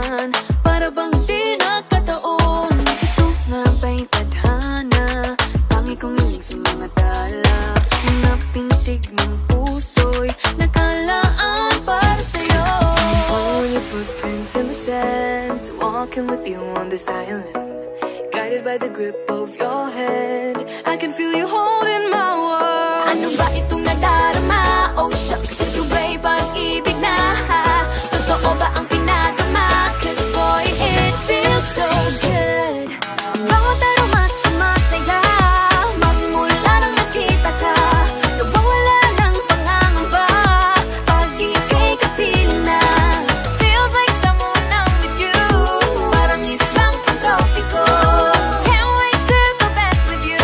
naman, para bang di nakataon. Ito nga ba'y tadhana, tangi kong inig sa mga tala. Mga pintig ng puso'y nakalaan para sa'yo. Following your footprints in the sand, walking with you on this island, guided by the grip of your hand. I can feel you holding my world. Ano ba itong nadarama? Oh shucks, ito ba'y pag-ibig na? Totoo ba ang pinagama? Cause boy, it feels so good. Bawat aroma sumasaya, magmula nang nakita ka. Nawawala ng pangangamba, pag ika'y kapiling na. Feels like someone I'm with you, parang islang pantropiko. Can't wait to go back with you,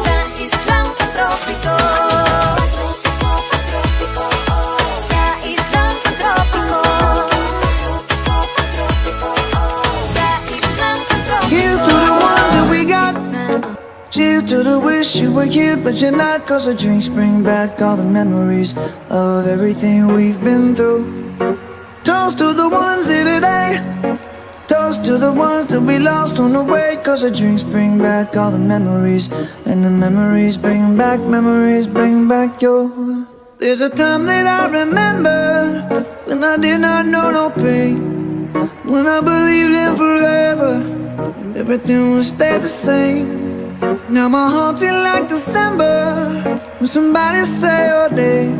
sa islang pantropiko. Sa islang pantropiko. Sa islang pantropiko. Here's to the ones that we got. Cheers to the wish you were here but you're not. Cause the drinks bring back all the memories of everything we've been through. Toast to the ones here today. Toast to the ones that we lost on the way. Cause the drinks bring back all the memories, and the memories bring back your. There's a time that I remember when I did not know no pain, when I believed in forever and everything would stay the same. Now my heart feel like December when somebody say your name.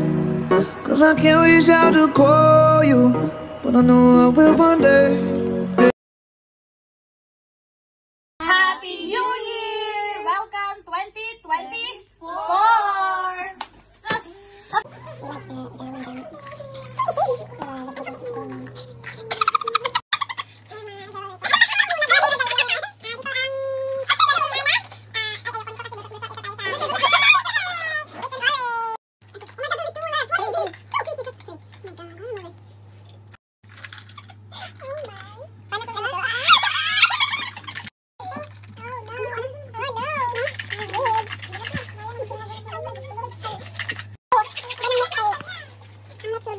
Cause I can't reach out to call you, but I know I will one day. Happy New Year! Welcome 2024! Sus! I'm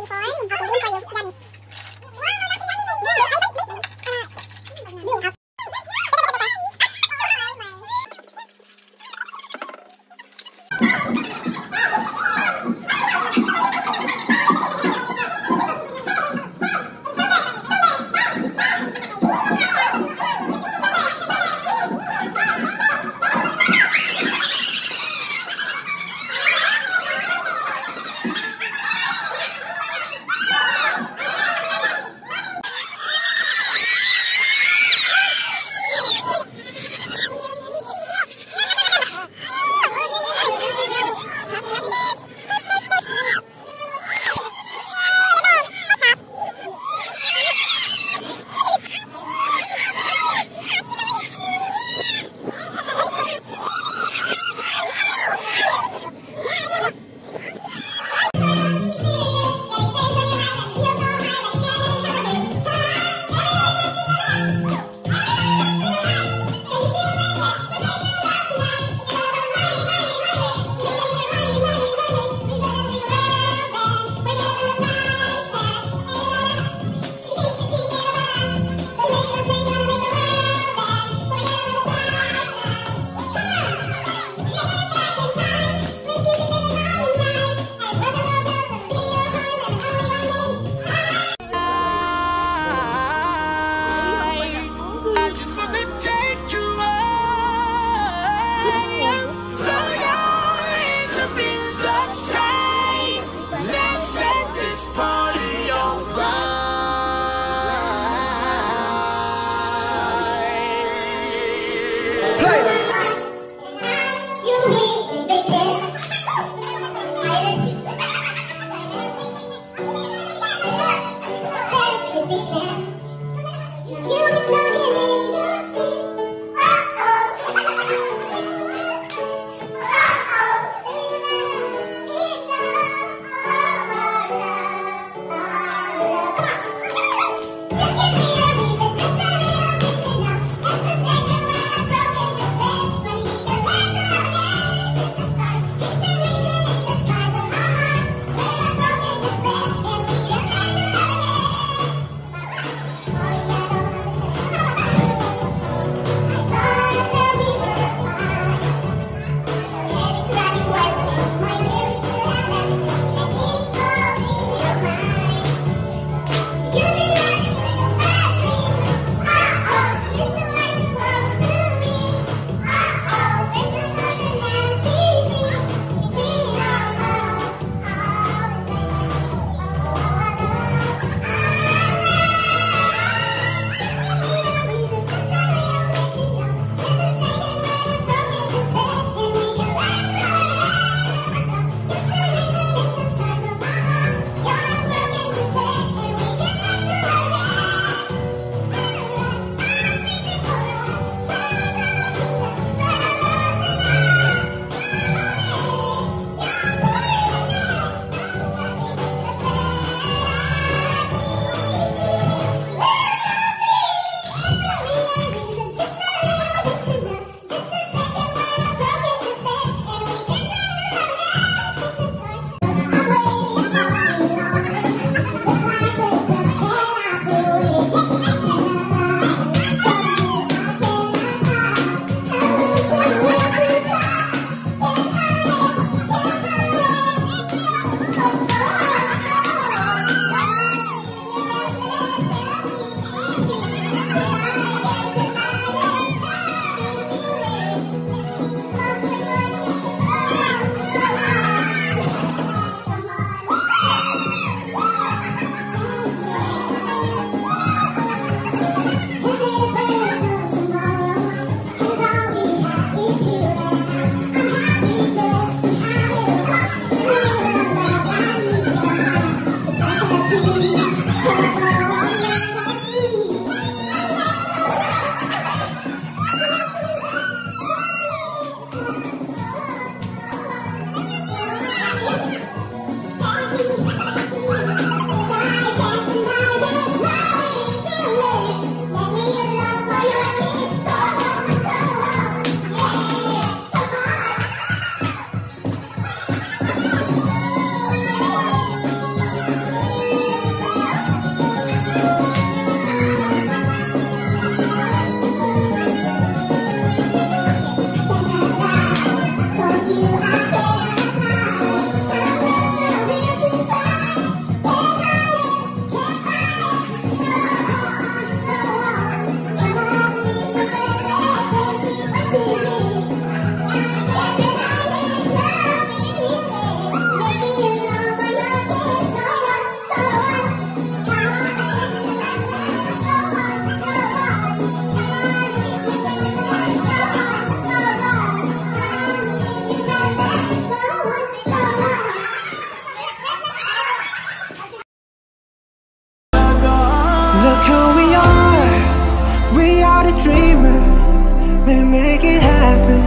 We are the dreamers, we make it happen,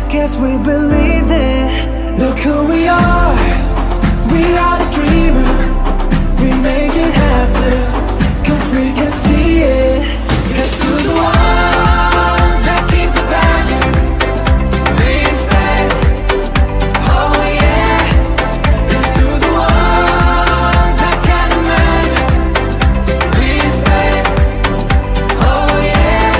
'cause we believe it. Look who we are the dreamers, we make it happen, 'cause we can see it. Here's to the ones that keep the passion, respect, oh yeah. Here's to the ones that can imagine, respect, oh yeah.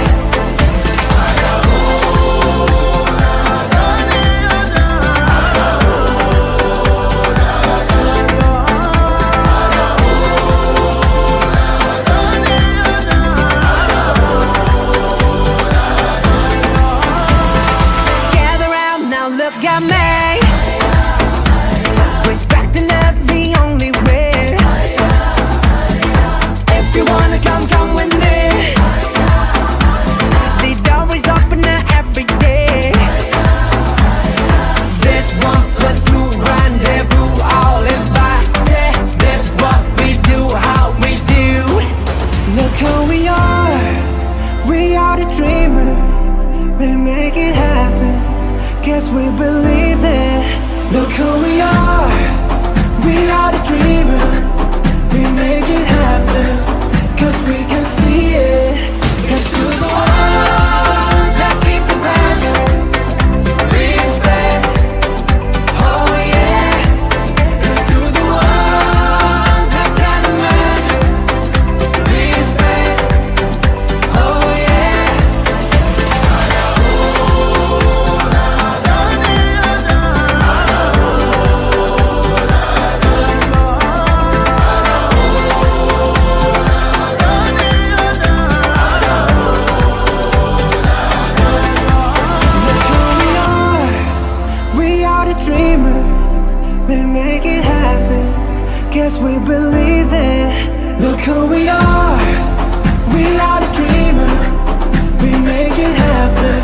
Gather round now, look at me. Respect and love the only way. If you wanna come with me. The door is open every day. This 1+2 rendezvous, all invited. This what we do, how we do. Look who we are the dreamers, we make it happen, 'cause we believe it. Look who we are the dreamers, we make it happen, 'cause we can see it. Here's to the ones that keep the passion, respect, oh yeah. Here's to the ones that can imagine, respect, oh yeah. We are the dreamers, we make it happen, 'cause we believe it. Look who we are the dreamers, we make it happen,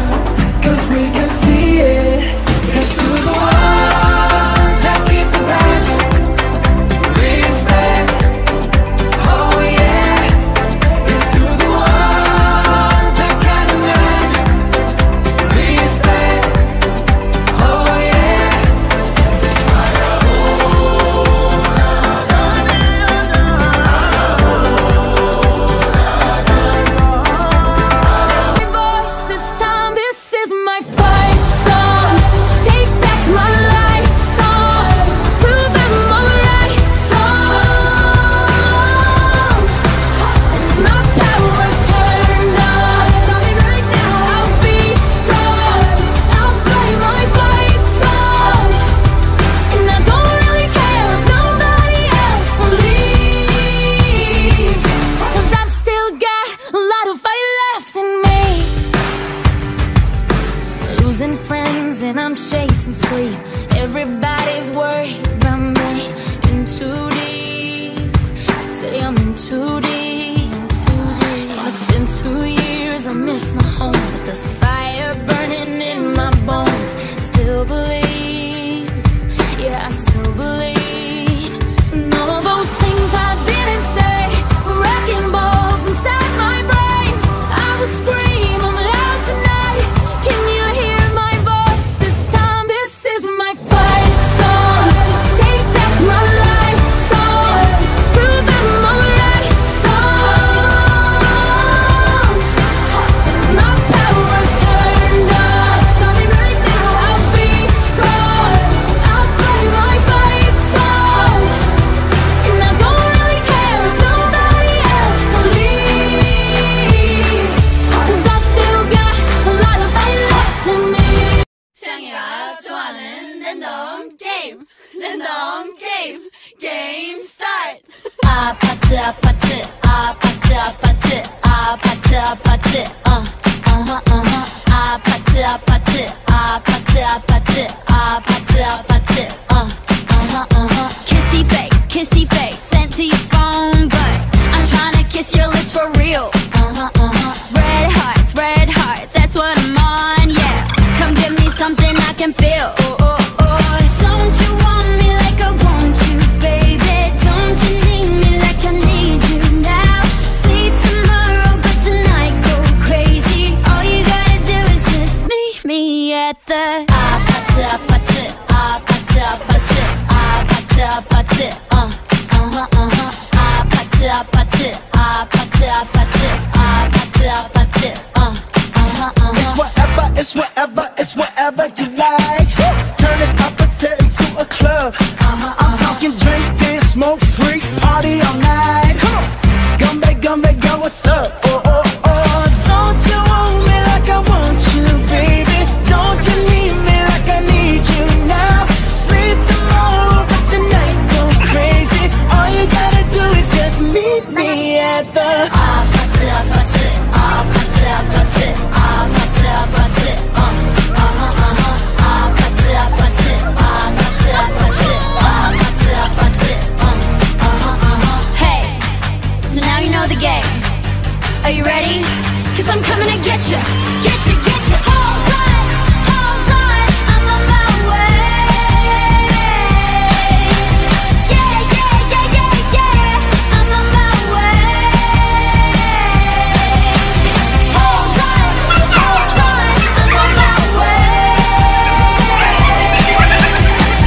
'cause we can see it. Here's to the ones that keep the passion, respect, oh yeah. Here's to the ones that can imagine, respect, oh yeah. Voice this time, this is my fight song. Take back my life song. Prove I'm alright song. My power's turned on. Starting right now. I'll be strong. I'll play my fight song. And I don't really care if nobody else believes, 'cause I've still got a lot of fight left in me. Losing friends and I'm chasing sleep. Everybody's worried about me. In too deep. Say I'm in too deep. And it's been 2 years, I miss my home, but there's a fire burning in my bones. Still believe, yeah, I still believe. And all those things I didn't say were wrecking balls inside my brain. I was screaming loud tonight. Can you hear my voice this time? This is my fight song. Take back my life song. Prove I'm alright song. My power's turned on. Starting right now. I'll be strong. I'll play my fight song. And I don't really care if nobody else believes, 'cause I've still got a lot of fight left in me. 창이가 좋아하는 랜덤 게임, 랜덤 게임, 게임 스타트. 아파트 아파트 아파트 아파트 아파트 아파트 아파트 아파트 아파트 아파트 아파트 아파트 kissy face sent to your phone, but I'm trying to kiss your lips for real. Red hearts, that's what I'm on, yeah. Come give me something I can feel. Don't you want me like I want you, baby? Don't you need me like I need you now? See tomorrow, but tonight go Are you ready? 'Cause I'm coming to get you, get you, get you. Hold on, I'm on my way. Yeah, yeah, yeah, yeah, yeah, I'm on my way. Hold on, I'm on my way.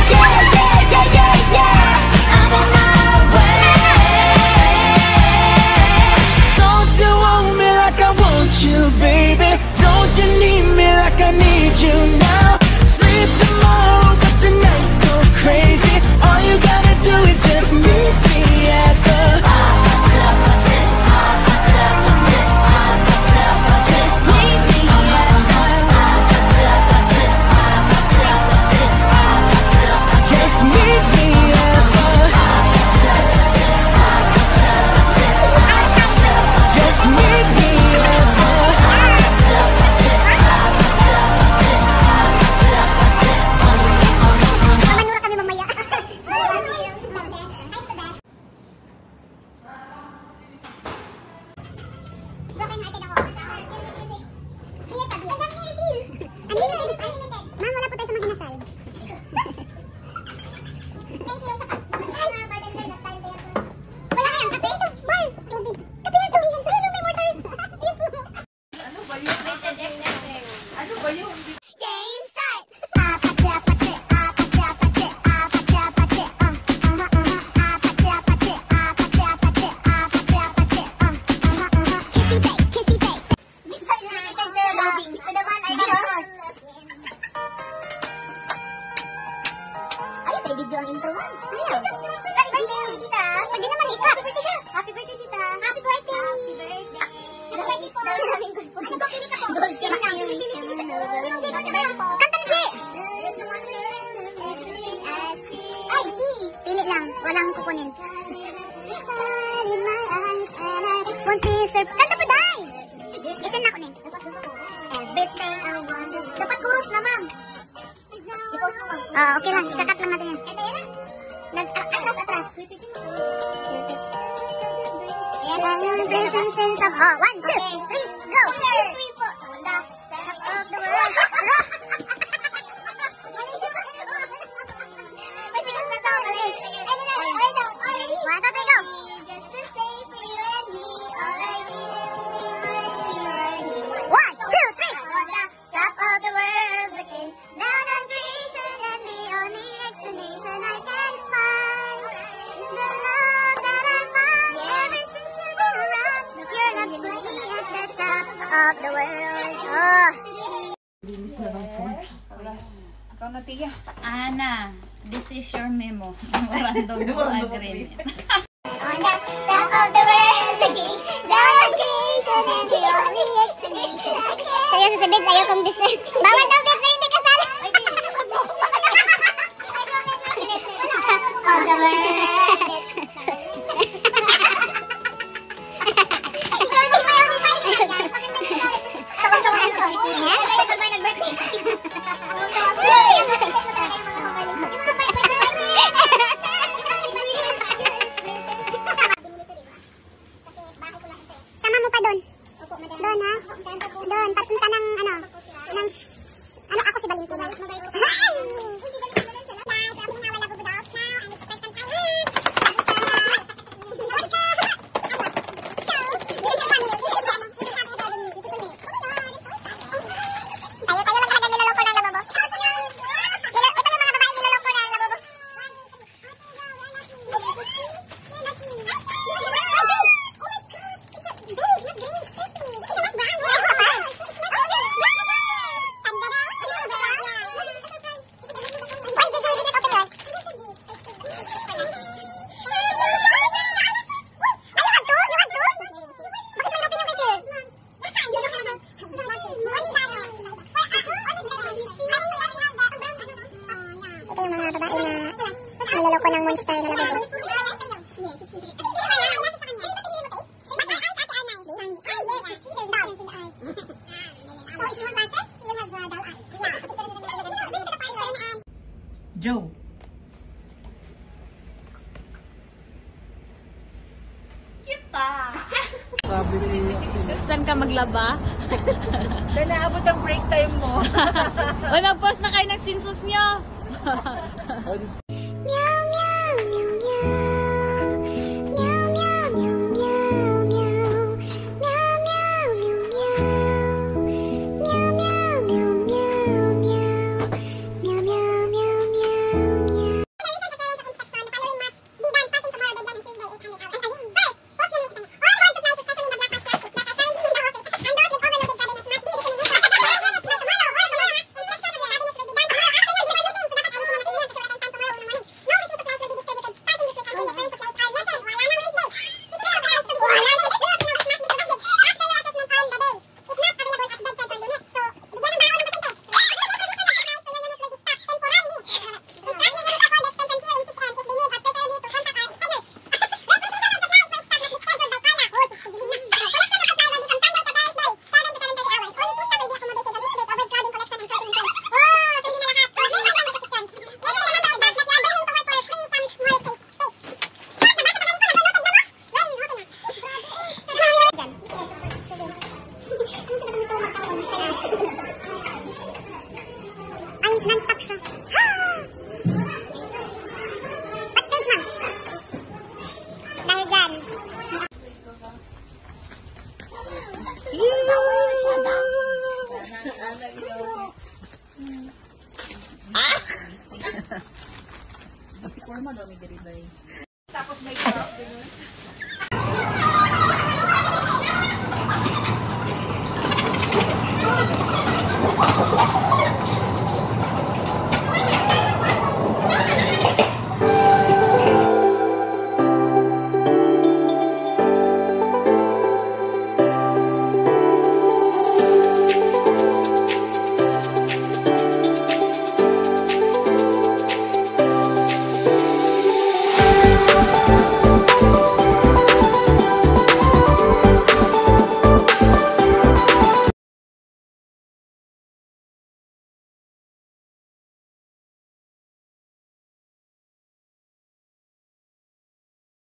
Yeah, yeah, yeah, yeah, yeah, I'm on my way. Don't you want me like I want you, baby? Don't you need me like I need you now? Sleep tomorrow, but tonight go crazy. All you gotta do is just meet me at the Just meet me at Just meet me at the Just meet me at the Mamanura kami mamaya. Broken hearted ako. Clear tabi. Unlimited. Ma'am, wala po tayo sa mga inasal. Thank you sa bartender na style kaya po. Wala kayang kape? Ito, bar. Tubig. Kape na tubig. Ayun, may water. Ayun po. Game start! Kissy face. Ay, sa video ang intro man. Ayaw. Happy birthday, tita. Pwede naman ika. Happy birthday ka. Happy birthday, tita. Happy birthday. Happy birthday po. Ano ba, pili ka po? Kanta ni Chi. Ay, si. Pili lang. Walang kukunin. Kanta po, Day. Listen na ko nin. Everything I want. Dapat chorus na, ma'am. I-post ko, ma'am. Okay lang. Ikakat lang natin yan. Atras. Ayan, present sense of... 1, 2, 3, go! 1, 2, 3 po. The top of the world. May sigas na to. Already. 1, 2, 3, go! Just to say for you and me, all I need is 1, 2, 3. On the top of the world, looking down on creation, and the only explanation I can find is the love that I found ever since you've been around. Your love's put me at the top of the world. Oh. Ikaw na, Tia. Ana, this is your memo. Memorandum of agreement. On the top of the world, looking down on creation, and the only explanation I can. Seryoso sa Bids, ayaw kong Disney. Bawal daw, Bids, na hindi kasal. Of the world. Sama mo pa doon. Doon, ha? Doon, patunta ng ako si Valentina. Tayo lang talaga niloloko ng lababo. Ito yung mga babae niloloko ng lababo. Niloloko ng monster na lababo. Joe. Sabi si Bubuksan ka maglaba. Saan naabot ang break time mo? O, nag-post na kayo ng sinsus nyo. Meow meow meow meow. Meow meow meow meow meow. Meow meow meow meow. Meow meow meow meow meow. Meow meow meow meow meow. Non-stop siya. What stage, ma'am? Dahil dyan. Si Forma daw may delivery.